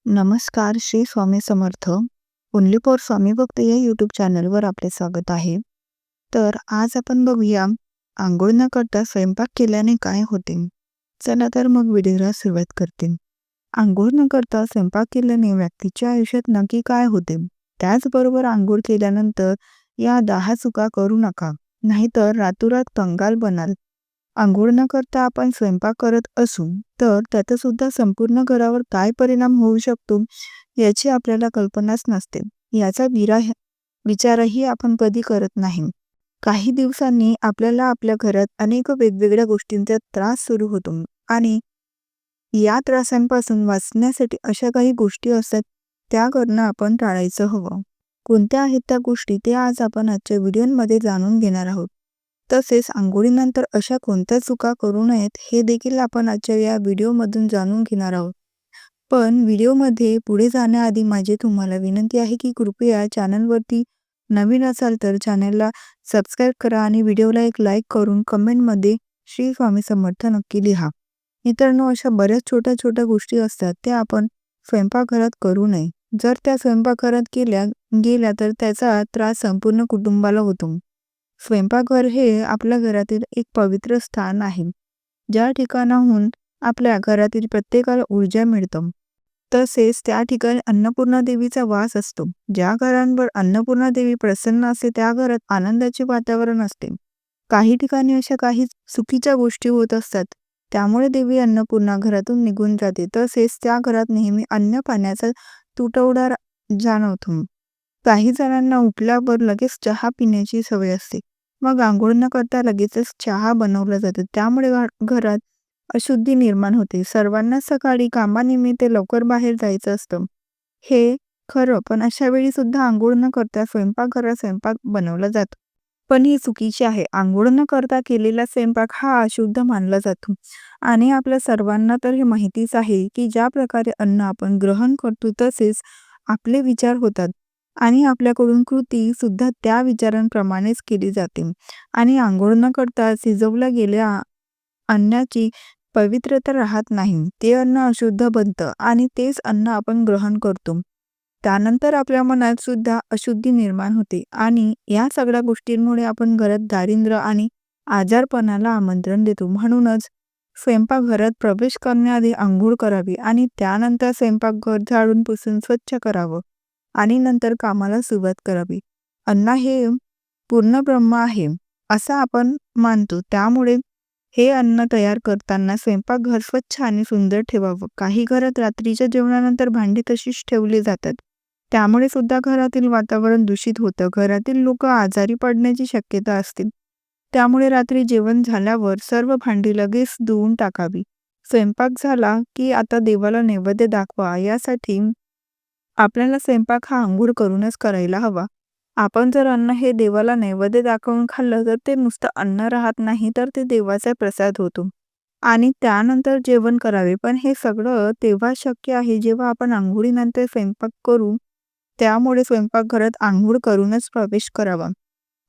नमस्कार, Shri Swami Samarth. Only for स्वामी भक्त या यूट्यूब चॅनलवर आपले स्वागत आहे. तर आज आपण बघूया, अंघोळ न करता स्वयंपाक केल्याने काय होते. चला तर मग व्हिडिओला सुरुवात करते. अंघोळ न करता स्वयंपाक केल्याने व्यक्तीच्या आयुष्यात नक्की काय होते. त्याचबरोबर अंघोळ केल्यानंतर या 10 चुका करू नका, नाहीतर रातोरात कंगाल बनाल. अंघोळ न करता आपण स्वयंपाक करत असू तर त्याचा सुद्धा संपूर्ण घरावर काय परिणाम होऊ शकतो याची आपल्याला कल्पनाच नसते. याचा विचारही आपण कधी करत नाही. काही दिवसांनी आपल्याला आपल्या घरात अनेक वेगवेगळ्या गोष्टींचा त्रास सुरू होतो आणि या त्रासांपासून वाचण्यासाठी अशा काही गोष्टी असतात त्या करणं आपण टाळायचं हवं. कोणत्या आहेत त्या गोष्टी ते आज आपण आजच्या व्हिडिओमध्ये जाणून घेणार आहोत. तसेच अंघोळीनंतर अशा कोणत्या चुका करू नयेत हे देखील आपण आजच्या या व्हिडिओमधून जाणून घेणार आहोत. पण व्हिडिओमध्ये पुढे जाण्याआधी माझी तुम्हाला विनंती आहे की कृपया चॅनलवरती नवीन असाल तर चॅनलला सबस्क्राईब करा आणि व्हिडिओला एक लाईक करून कमेंटमध्ये श्री स्वामी समर्थ नक्की लिहा. मित्रांनो, अशा बऱ्याच छोट्या छोट्या गोष्टी असतात त्या आपण स्वयंपाकघरात करू नये. जर त्या स्वयंपाकघरात गेल्या तर त्याचा त्रास संपूर्ण कुटुंबाला होतो. स्वयंपाकघर हे आपल्या घरातील एक पवित्र स्थान आहे, ज्या ठिकाणाहून आपल्या घरातील प्रत्येकाला ऊर्जा मिळतं. तसेच त्या ठिकाणी अन्नपूर्णा देवीचा वास असतो. ज्या घरांवर अन्नपूर्णा देवी प्रसन्न असते त्या घरात आनंदाचे वातावरण असते. काही ठिकाणी अशा काही चुकीच्या गोष्टी होत असतात, त्यामुळे देवी अन्नपूर्णा घरातून निघून जाते. तसेच त्या घरात नेहमी अन्न पाण्याचा तुटवडा जाणवतो. काही जणांना उठल्यावर लगेच चहा पिण्याची सवय असते. मग अंघोळ न करता लगेचच चहा बनवला जातो. त्यामुळे घरात अशुद्धी निर्माण होते. सर्वांना सकाळी कामानिमित्त लवकर बाहेर जायचं असतं. हे खरं, पण अशा वेळी सुद्धा अंघोळ न करता स्वयंपाकघरात स्वयंपाक बनवला जातो. पण ही चुकीची आहे. अंघोळ न करता केलेला स्वयंपाक हा अशुद्ध मानला जातो आणि आपल्या सर्वांना तर हे माहितीच आहे की ज्या प्रकारे अन्न आपण ग्रहण करतो तसेच आपले विचार होतात आणि आपल्याकडून कृती सुद्धा त्या विचारांप्रमाणेच केली जाते. आणि अंघोळ न करता शिजवल्या गेल्या अन्नाची पवित्रता राहत नाही. ते अन्न अशुद्ध बनतं आणि तेच अन्न आपण ग्रहण करतो. त्यानंतर आपल्या मनात सुद्धा अशुद्धी निर्माण होते आणि या सगळ्या गोष्टींमुळे आपण घरात दारिद्र्य आणि आजारपणाला आमंत्रण देतो. म्हणूनच स्वयंपाकघरात प्रवेश करण्याआधी अंघोळ करावी आणि त्यानंतर स्वयंपाकघर झाडून पुसून स्वच्छ करावं आणि नंतर कामाला सुरुवात करावी. अन्न हे पूर्ण ब्रह्म आहे असं आपण मानतो. त्यामुळे हे अन्न तयार करताना स्वयंपाकघर स्वच्छ आणि सुंदर ठेवावं. काही घरात रात्रीच्या जेवणानंतर भांडी तशीच ठेवली जातात. त्यामुळे सुद्धा घरातील वातावरण दूषित होतं. घरातील लोक आजारी पडण्याची शक्यता असते. त्यामुळे रात्री जेवण झाल्यावर सर्व भांडी लगेच धुवून टाकावी. स्वयंपाक झाला की आता देवाला नैवेद्य दाखवा. यासाठी आपल्याला स्वयंपाक हा अंघोळ करूनच करायला हवा. आपण जर अन्न हे देवाला नैवेद्य दाखवून खाल्लं तर ते नुसतं अन्न राहत नाही, तर ते देवाचा प्रसाद होतो आणि त्यानंतर जेवण करावे. पण हे सगळं तेव्हा शक्य आहे जेव्हा आपण अंघोळीनंतर स्वयंपाक करू. त्यामुळे स्वयंपाकघरात अंघोळ करूनच प्रवेश करावा.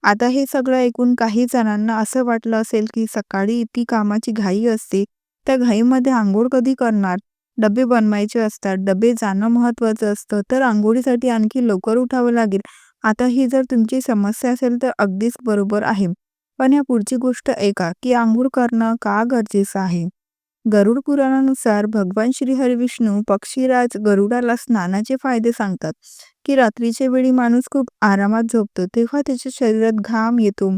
आता हे सगळं ऐकून काही जणांना असं वाटलं असेल की सकाळी इतकी कामाची घाई असते, त्या घाईमध्ये अंघोळ कधी करणार? डबे बनवायचे असतात, डबे जाणं महत्त्वाचं असतं, तर अंघोळीसाठी आणखी लवकर उठावं लागेल. आता ही जर तुमची समस्या असेल तर अगदीच बरोबर आहे. पण या पुढची गोष्ट ऐका की अंघोळ करणं का गरजेचं आहे. गरुड पुराणानुसार भगवान श्री हरिविष्णू पक्षीराज गरुडाला स्नानाचे फायदे सांगतात की रात्रीच्या वेळी माणूस खूप आरामात झोपतो तेव्हा त्याच्या शरीरात घाम येतो,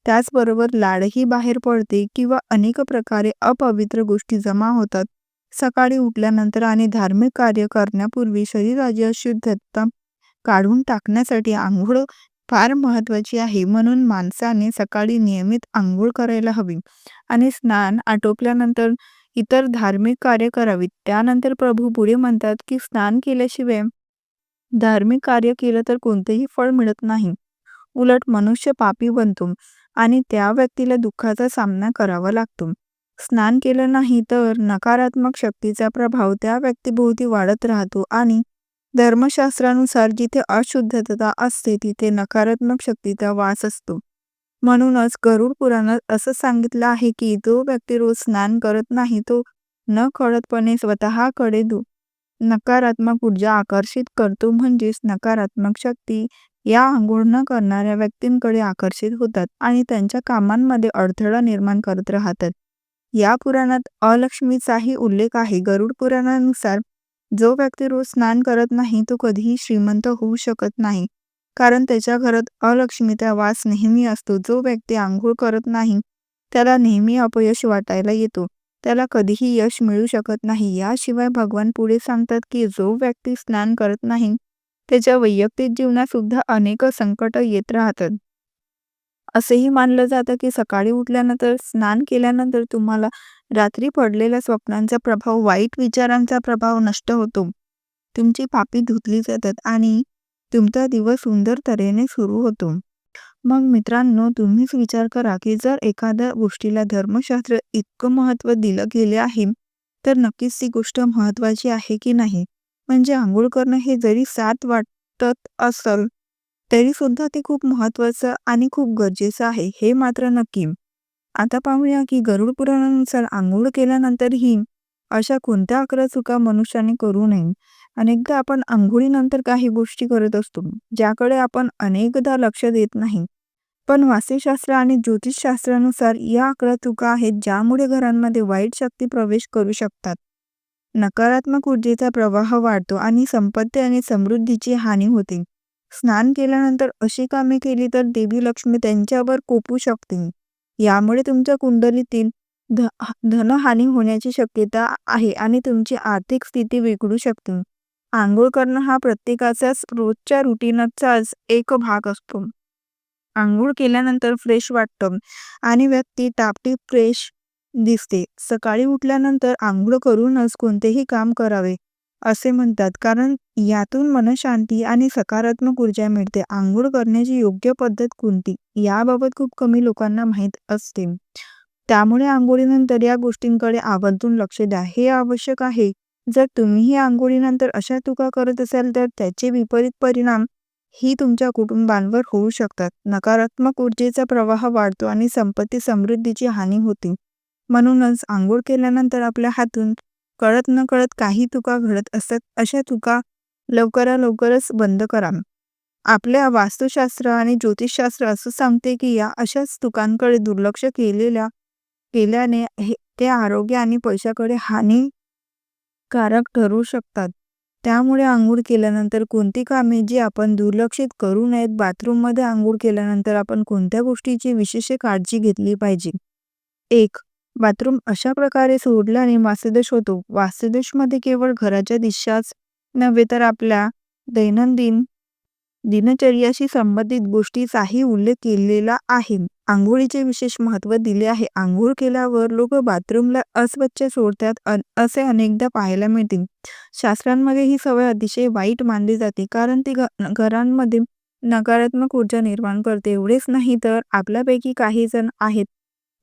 त्याचबरोबर लाळही बाहेर पडते किंवा अनेक प्रकारे अपवित्र गोष्टी जमा होतात. सकाळी उठल्यानंतर आणि धार्मिक कार्य करण्यापूर्वी शरीराची अशुद्धता काढून टाकण्यासाठी आंघोळ फार महत्त्वाची आहे. म्हणून माणसाने सकाळी नियमित आंघोळ करायला हवी आणि स्नान आटोपल्यानंतर इतर धार्मिक कार्य करावीत. त्यानंतर प्रभू पुढे म्हणतात की स्नान केल्याशिवाय धार्मिक कार्य केलं तर कोणतेही फळ मिळत नाही. उलट मनुष्य पापी बनतो आणि त्या व्यक्तीला दुःखाचा सामना करावा लागतो. स्नान केलं नाही तर नकारात्मक शक्तीचा प्रभाव त्या व्यक्तीभोवती वाढत राहतो आणि धर्मशास्त्रानुसार जिथे अशुद्धता असते तिथे नकारात्मक शक्तीचा वास असतो. म्हणूनच गरुड पुराणात असं सांगितलं आहे की जो व्यक्ती रोज स्नान करत नाही तो नकळतपणे स्वतःकडे नकारात्मक ऊर्जा आकर्षित करतो, म्हणजेच नकारात्मक शक्ती या अंघोळ न करणाऱ्या व्यक्तींकडे आकर्षित होतात आणि त्यांच्या कामांमध्ये अडथळा निर्माण करत राहतात. या पुराणात अलक्ष्मीचाही उल्लेख आहे. गरुड पुराणानुसार जो व्यक्ती रोज स्नान करत नाही तो कधीही श्रीमंत होऊ शकत नाही, कारण त्याच्या घरात अलक्ष्मीचा वास नेहमी असतो. जो व्यक्ती आंघोळ करत नाही त्याला नेहमी अपयश वाटायला येतो, त्याला कधीही यश मिळू शकत नाही. याशिवाय भगवान पुढे सांगतात की जो व्यक्ती स्नान करत नाही त्याच्या वैयक्तिक जीवनात सुद्धा अनेक संकट येत राहतात. असेही मानलं जातं की सकाळी उठल्यानंतर स्नान केल्यानंतर तुम्हाला रात्री पडलेल्या स्वप्नांचा प्रभाव, वाईट विचारांचा प्रभाव नष्ट होतो. तुमची पापी धुतली जातात आणि तुमचा दिवस सुंदर तऱ्हेने सुरू होतो. मग मित्रांनो, तुम्हीच विचार करा की जर एखाद्या गोष्टीला धर्मशास्त्र इतकं महत्त्व दिलं गेले आहे, तर नक्कीच ती गोष्ट महत्त्वाची आहे की नाही? म्हणजे अंघोळ करणं हे जरी सात वाटत असेल, तरी सुद्धा ते खूप महत्त्वाचं आणि खूप गरजेचं आहे, हे मात्र नक्की. आता पाहूया की गरुड पुराणानुसार अंघोळ केल्यानंतरही अशा कोणत्या 11 चुका मनुष्याने करू नये. अनेकदा आपण अंघोळीनंतर काही गोष्टी करत असतो, ज्याकडे आपण अनेकदा लक्ष देत नाही. पण वास्तुशास्त्र आणि ज्योतिषशास्त्रानुसार या 11 चुका आहेत, ज्यामुळे घरांमध्ये वाईट शक्ती प्रवेश करू शकतात. नकारात्मक ऊर्जेचा प्रवाह वाढतो आणि संपत्ती आणि समृद्धीची हानी होते. स्नान केल्यानंतर अशी कामे केली तर देवी लक्ष्मी त्यांच्यावर कोपू शकते. यामुळे तुमच्या कुंडलीतील धनहानी होण्याची शक्यता आहे आणि तुमची आर्थिक स्थिती बिघडू शकते. अंघोळ करणं हा प्रत्येकाचाच रोजच्या रुटीनचाच एक भाग असतो. अंघोळ केल्यानंतर फ्रेश वाटतं आणि व्यक्ती टापटीप फ्रेश दिसते. सकाळी उठल्यानंतर अंघोळ करूनच कोणतेही काम करावे असे म्हणतात, कारण यातून मनशांती आणि सकारात्मक ऊर्जा मिळते. अंघोळ करण्याची योग्य पद्धत कोणती याबाबत खूप कमी लोकांना माहीत असते. त्यामुळे अंघोळीनंतर या गोष्टींकडे आवर्जून लक्ष द्या, हे आवश्यक आहे. जर तुम्हीही अंघोळीनंतर अशा चुका करत असाल तर त्याचे विपरीत परिणाम ही तुमच्या कुटुंबांवर होऊ शकतात. नकारात्मक ऊर्जेचा प्रवाह वाढतो आणि संपत्ती समृद्धीची हानी होते. म्हणूनच अंघोळ केल्यानंतर आपल्या हातून कळत नकळत काही चुका घडत असतात. अशा चुका लवकरच बंद करा. आपल्या वास्तुशास्त्र आणि ज्योतिषशास्त्र असं सांगते की या अशाच चुकांकडे दुर्लक्ष केल्याने ते आरोग्य आणि पैशाकडे हानिकारक ठरू शकतात. त्यामुळे अंघोळ केल्यानंतर कोणती कामे जी आपण दुर्लक्षित करू नयेत. बाथरूममध्ये अंघोळ केल्यानंतर आपण कोणत्या गोष्टीची विशेष काळजी घेतली पाहिजे? 1. बाथरूम अशा प्रकारे सोडल्याने वास्तुदोष होतो. वास्तुदोषमध्ये केवळ घराच्या दिशाच नव्हे तर आपल्या दैनंदिन दिनचर्याशी संबंधित गोष्टीचाही उल्लेख केलेला आहे. अंघोळीचे विशेष महत्त्व दिले आहे. अंघोळ केल्यावर लोक बाथरूमला अस्वच्छ सोडतात असे अनेकदा पाहायला मिळते. शास्त्रांमध्ये ही सवय अतिशय वाईट मानली जाते, कारण ती घरांमध्ये नकारात्मक ऊर्जा निर्माण करते. एवढेच नाही तर आपल्यापैकी काही जण आहेत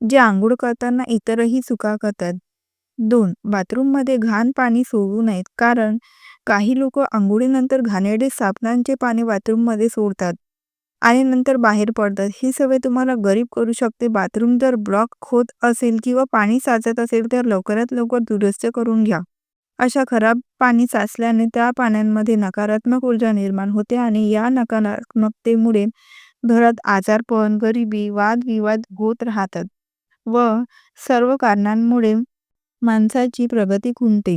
जे अंघोळ करताना इतरही चुका करतात. 2. बाथरूममध्ये घाण पाणी सोडू नयेत, कारण काही लोक अंघोळीनंतर घाणेरडे साबणाचे पाणी बाथरूममध्ये सोडतात आणि नंतर बाहेर पडतात. ही सवय तुम्हाला गरीब करू शकते. बाथरूम जर ब्लॉक होत असेल किंवा पाणी साचत असेल तर लवकरात लवकर दुरुस्त करून घ्या. अशा खराब पाणी साचल्याने त्या पाण्यांमध्ये नकारात्मक ऊर्जा निर्माण होते आणि या नकारात्मकतेमुळे घरात आजारपण, गरिबी, वादविवाद होत राहतात व सर्व कारणांमुळे माणसाची प्रगती खुंटते.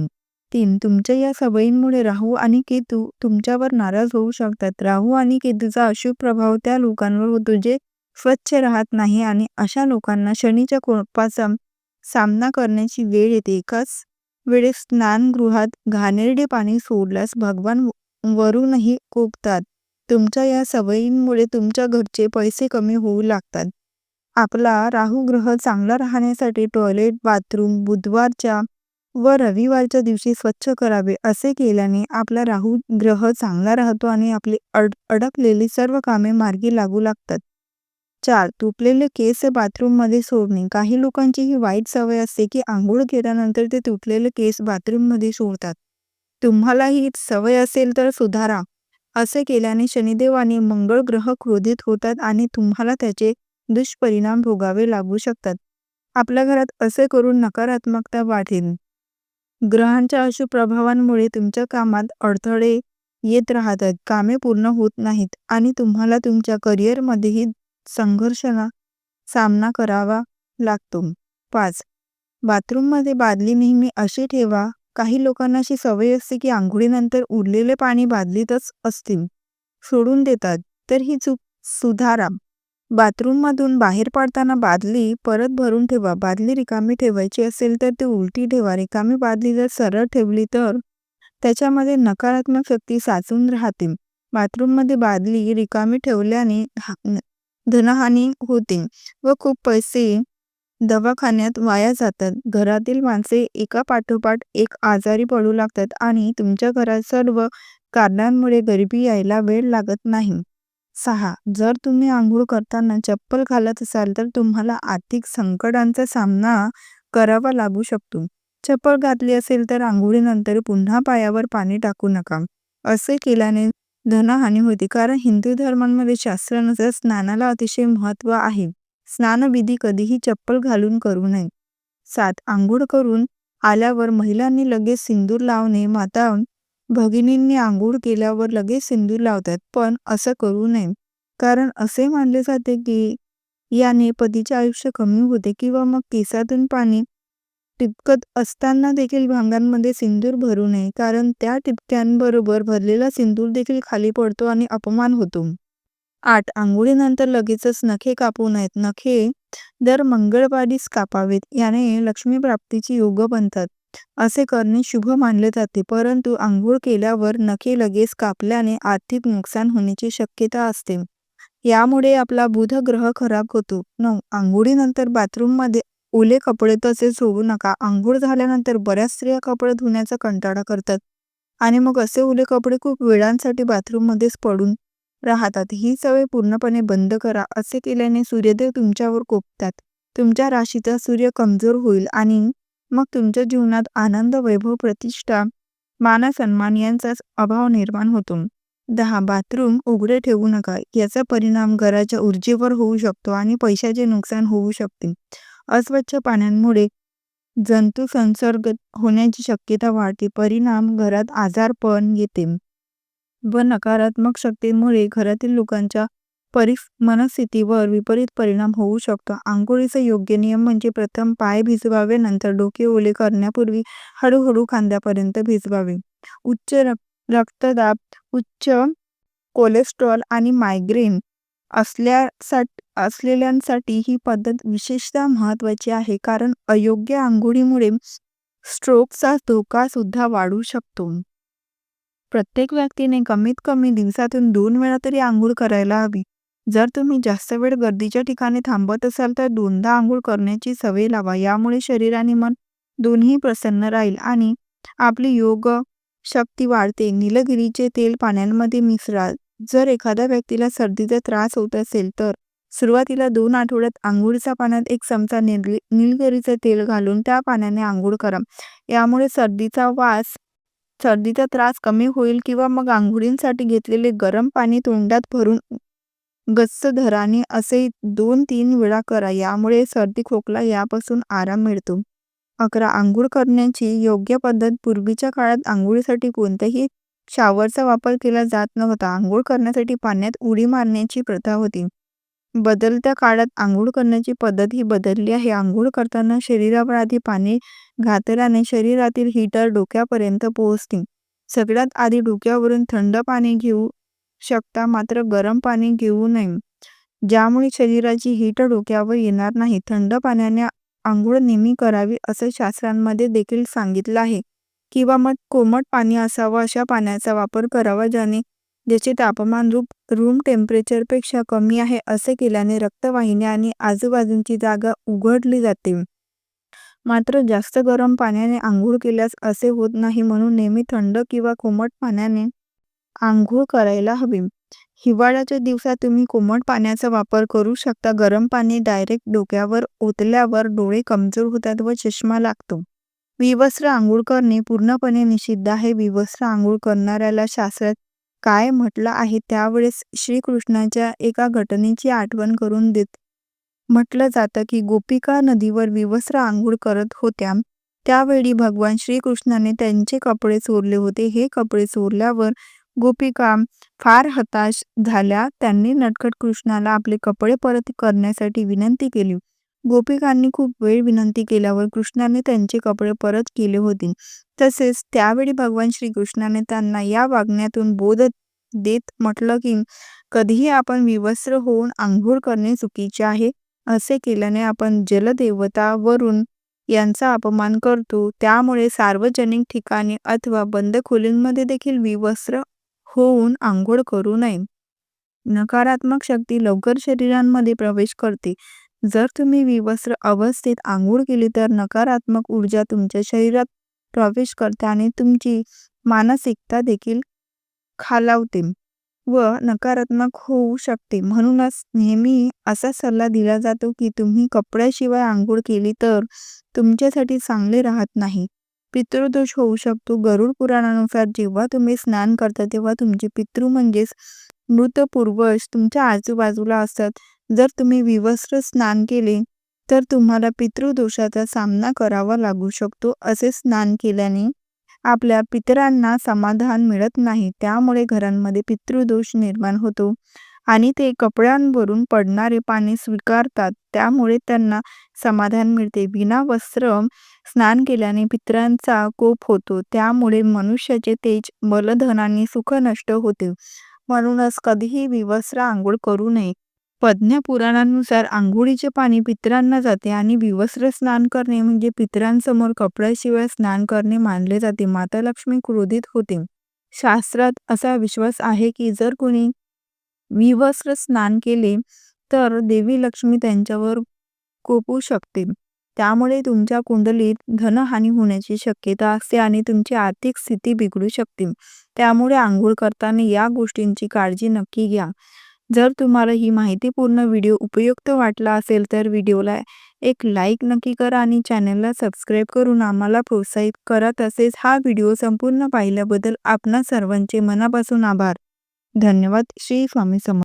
3. तुमच्या या सवयींमुळे राहू आणि केतू तुमच्यावर नाराज होऊ शकतात. राहू आणि केतूचा अशुभ प्रभाव त्या लोकांवर होतो जे स्वच्छ राहत नाही आणि अशा लोकांना शनीच्या कोपाचा सामना करण्याची वेळ येते. एकाच वेळेस स्नानगृहात घाणेरडे पाणी सोडल्यास भगवान वरूनही कोपतात. तुमच्या या सवयींमुळे तुमच्या घरचे पैसे कमी होऊ लागतात. आपला राहू ग्रह चांगला राहण्यासाठी टॉयलेट, बाथरूम बुधवारच्या व रविवारच्या दिवशी स्वच्छ करावे. असे केल्याने आपला राहू ग्रह चांगला राहतो आणि आपली अडकलेली सर्व कामे मार्गी लागू लागतात. 4. तुटलेले केस बाथरूममध्ये सोडणे. काही लोकांची ही वाईट सवय असते की अंघोळ केल्यानंतर ते तुटलेले केस बाथरूममध्ये सोडतात. तुम्हाला ही सवय असेल तर सुधारा. असे केल्याने शनिदेव आणि मंगळ ग्रह क्रोधित होतात आणि तुम्हाला त्याचे दुष्परिणाम भोगावे लागू शकतात. आपल्या घरात असे करून नकारात्मकता वाढेल. ग्रहांच्या अशुभ प्रभावांमुळे तुमच्या कामात अडथळे येत राहतात, कामे पूर्ण होत नाहीत आणि तुम्हाला तुमच्या करिअरमध्येही संघर्षाला सामना करावा लागतो. 5. बाथरूममध्ये बादली नेहमी अशी ठेवा. काही लोकांना अशी सवय असते की अंघोळीनंतर उरलेले पाणी बादलीतच असतील सोडून देतात. तर ही चूक सुधारा. बाथरूममधून बाहेर पडताना बादली परत भरून ठेवा. बादली रिकामी ठेवायची असेल तर ती उलटी ठेवा. रिकामी बादली जर सरळ ठेवली तर त्याच्यामध्ये नकारात्मक शक्ती साचून राहते. बाथरूममध्ये बादली रिकामी ठेवल्याने धनहानी होते व खूप पैसे दवाखान्यात वाया जातात. घरातील माणसे एका पाठोपाठ एक आजारी पडू लागतात आणि तुमच्या घरात सर्व कारणांमुळे गरिबी यायला वेळ लागत नाही. 6. जर तुम्ही अंघोळ करताना चप्पल घालत असाल तर तुम्हाला आर्थिक संकटांचा सामना करावा लागू शकतो. चप्पल घातली असेल तर अंघोळीनंतर पुन्हा पायावर पाणी टाकू नका. असे केल्याने धनहानी होते, कारण हिंदू धर्मांमध्ये शास्त्रानुसार स्नानाला अतिशय महत्त्व आहे. स्नानविधी कधीही चप्पल घालून करू नये. 7. अंघोळ करून आल्यावर महिलांनी लगेच सिंदूर लावणे. माता भगिनींनी अंघोळ केल्यावर लगेच सिंदूर लावतात, पण असं करू नये, कारण असे मानले जाते की याने पतीचे आयुष्य कमी होते किंवा मग केसातून पाणी टिपकत असताना देखील भांड्यांमध्ये सिंदूर भरू नये, कारण त्या टिपक्यांबरोबर भरलेला सिंदूर देखील खाली पडतो आणि अपमान होतो. 8. अंघोळीनंतर लगेचच नखे कापू नयेत. नखे दर मंगळवारीच कापावेत. याने लक्ष्मी प्राप्तीची योग बनतात. असे करणे शुभ मानले जाते, परंतु अंघोळ केल्यावर नखे लगेच कापल्याने आर्थिक नुकसान होण्याची शक्यता असते. यामुळे आपला बुध ग्रह खराब होतो. 9. अंघोळीनंतर बाथरूममध्ये ओले कपडे तसेच सोडू नका. अंघोळ झाल्यानंतर बऱ्याच स्त्रिया कपडे धुण्याचा कंटाळा करतात आणि मग असे ओले कपडे खूप वेळांसाठी बाथरूममध्येच पडून राहतात. ही सवय पूर्णपणे बंद करा. असे केल्याने सूर्यदेव तुमच्यावर कोपतात. तुमच्या राशीचा सूर्य कमजोर होईल आणि मग तुमच्या जीवनात आनंद, वैभव, प्रतिष्ठा, मानसन्मान यांचा अभाव निर्माण होतो. 10. बाथरूम उघडे ठेवू नका. याचा परिणाम घराच्या ऊर्जेवर होऊ शकतो आणि पैशाचे नुकसान होऊ शकते. अस्वच्छ पाण्यामुळे जंतू संसर्ग होण्याची शक्यता वाढते. परिणाम घरात आजारपण येते व नकारात्मक शक्तीमुळे घरातील लोकांच्या मनस्थितीवर विपरीत परिणाम होऊ शकतो. अंघोळीचा योग्य नियम म्हणजे प्रथम पाय भिजवावे, नंतर डोके ओले करण्यापूर्वी हळूहळू खांद्यापर्यंत भिजवावे. उच्च रक्तदाब, उच्च कोलेस्ट्रॉल आणि मायग्रेन असलेल्यांसाठी ही पद्धत विशेषतः महत्त्वाची आहे, कारण अयोग्य अंघोळीमुळे स्ट्रोकचा धोका सुद्धा वाढू शकतो. प्रत्येक व्यक्तीने कमीत कमी दिवसातून 2 वेळा तरी अंघोळ करायला हवी. जर तुम्ही जास्त वेळ गर्दीच्या ठिकाणी थांबत असाल तर 2दा अंघोळ करण्याची सवय लावा. यामुळे शरीर आणि मन दोन्ही प्रसन्न राहील आणि आपली योग शक्ती वाढते. निलगिरीचे तेल पाण्यामध्ये मिसळा. जर एखाद्या व्यक्तीला सर्दीचा त्रास होत असेल तर सुरुवातीला 2 आठवड्यात अंघोळीच्या पाण्यात 1 चमचा निलगिरीचे तेल घालून त्या पाण्याने अंघोळ करा. यामुळे सर्दीचा त्रास कमी होईल किंवा मग अंघोळीसाठी घेतलेले गरम पाणी तोंडात भरून गच्च धरा आणि असे 2-3 वेळा करा. यामुळे सर्दी खोकला यापासून आराम मिळतो. 11. अंघोळ करण्याची योग्य पद्धत. पूर्वीच्या काळात अंघोळीसाठी कोणत्याही शॉवरचा वापर केला जात नव्हता. अंघोळ करण्यासाठी पाण्यात उडी मारण्याची प्रथा होती. बदलत्या काळात अंघोळ करण्याची पद्धत ही बदलली आहे. अंघोळ करताना शरीरावर आधी पाणी घातल्याने शरीरातील हीटर डोक्यापर्यंत पोहोचते. सगळ्यात आधी डोक्यावरून थंड पाणी घेऊ शकता, मात्र गरम पाणी घेऊ नये, ज्यामुळे शरीराची हीट डोक्यावर येणार नाही. थंड पाण्याने अंघोळ नेहमी करावी असं शास्त्रांमध्ये देखील सांगितलं आहे. किंवा मग कोमट पाणी असावं अशा पाण्याचा वापर करावा, ज्याचे तापमान रूम टेम्परेचरपेक्षा कमी आहे. असे केल्याने रक्तवाहिन्या आणि आजूबाजूची जागा उघडली जाते. मात्र जास्त गरम पाण्याने अंघोळ केल्यास असे होत नाही, म्हणून नेहमी थंड किंवा कोमट पाण्याने अंघोळ करायला हवी. हिवाळ्याच्या दिवसात तुम्ही कोमट पाण्याचा वापर करू शकता. गरम पाणी डायरेक्ट डोक्यावर ओतल्यावर डोळे कमजोर होतात व चष्मा लागतो. विवस्त्र अंघोळ करणे पूर्णपणे निषिद्ध आहे. विवस्त्र अंघोळ करणाऱ्याला शास्त्रात काय म्हटलं आहे त्यावेळेस श्रीकृष्णाच्या एका घटनेची आठवण करून देत म्हटलं जातं की गोपिका नदीवर विवस्त्र अंघोळ करत होत्या. त्यावेळी भगवान श्रीकृष्णाने त्यांचे कपडे चोरले होते. हे कपडे चोरल्यावर गोपिका फार हताश झाल्या. त्यांनी नटखट कृष्णाला आपले कपडे परत करण्यासाठी विनंती केली. गोपिकांनी खूप वेळ विनंती केल्यावर कृष्णाने त्यांचे कपडे परत केले होते. तसेच त्यावेळी भगवान श्रीकृष्णाने त्यांना या वागण्यातून बोध देत म्हटलं की कधीही आपण विवस्त्र होऊन आंघोळ करणे चुकीचे आहे. असे केल्याने आपण जलदेवता वरुण यांचा अपमान करतो. त्यामुळे सार्वजनिक ठिकाणी अथवा बंद खोलींमध्ये देखील विवस्त्र होऊन आंघोळ करू नये. नकारात्मक शक्ती लवकर शरीरांमध्ये प्रवेश करते. जर तुम्ही विवस्त्र अवस्थेत आंघोळ केली तर नकारात्मक ऊर्जा तुमच्या शरीरात प्रवेश करते आणि तुमची मानसिकता देखील खालावते व नकारात्मक होऊ शकते. म्हणूनच नेहमी असा सल्ला दिला जातो की तुम्ही कपड्याशिवाय आंघोळ केली तर तुमच्यासाठी चांगले राहत नाही. पितृदोष होऊ शकतो. गरुड पुराणानुसार जेव्हा तुम्ही स्नान करता तेव्हा तुमचे पितृ म्हणजेच मृत पूर्वज तुमच्या आजूबाजूला असतात. जर तुम्ही विवस्त्र स्नान केले तर तुम्हाला पितृदोषाचा सामना करावा लागू शकतो. असे स्नान केल्याने आपल्या पितरांना समाधान मिळत नाही. त्यामुळे घरांमध्ये पितृदोष निर्माण होतो आणि ते कपड्यांवरून पडणारे पाणी स्वीकारतात. त्यामुळे त्यांना समाधान मिळते. विना वस्त्र स्नान केल्याने पितरांचा कोप होतो. त्यामुळे मनुष्याचे तेज, बलधन आणि सुख नष्ट होते. म्हणूनच कधीही विवस्त्र आंघोळ करू नये. पद्म पुराणानुसार आंघोळीचे पाणी पितरांना जाते आणि विवस्त्र स्नान करणे म्हणजे पितरांसमोर कपड्याशिवाय स्नान करणे मानले जाते. माता लक्ष्मी क्रोधित होते. शास्त्रात असा विश्वास आहे की जर कोणी विवस्त्र स्नान केले तर देवी लक्ष्मी त्यांच्यावर कोपू शकते. त्यामुळे तुमच्या कुंडलीत धनहानी होण्याची शक्यता असते आणि तुमची आर्थिक स्थिती बिघडू शकते. त्यामुळे आंघोळ करताना या गोष्टींची काळजी नक्की घ्या. जर तुम्हाला ही माहितीपूर्ण व्हिडिओ उपयुक्त वाटला असेल तर व्हिडिओला एक लाईक नक्की करा आणि चॅनलला सबस्क्राईब करून आम्हाला प्रोत्साहित करा. तसेच हा व्हिडिओ संपूर्ण पाहिल्याबद्दल आपणा सर्वांचे मनापासून आभार. धन्यवाद. श्री स्वामी समर्थ.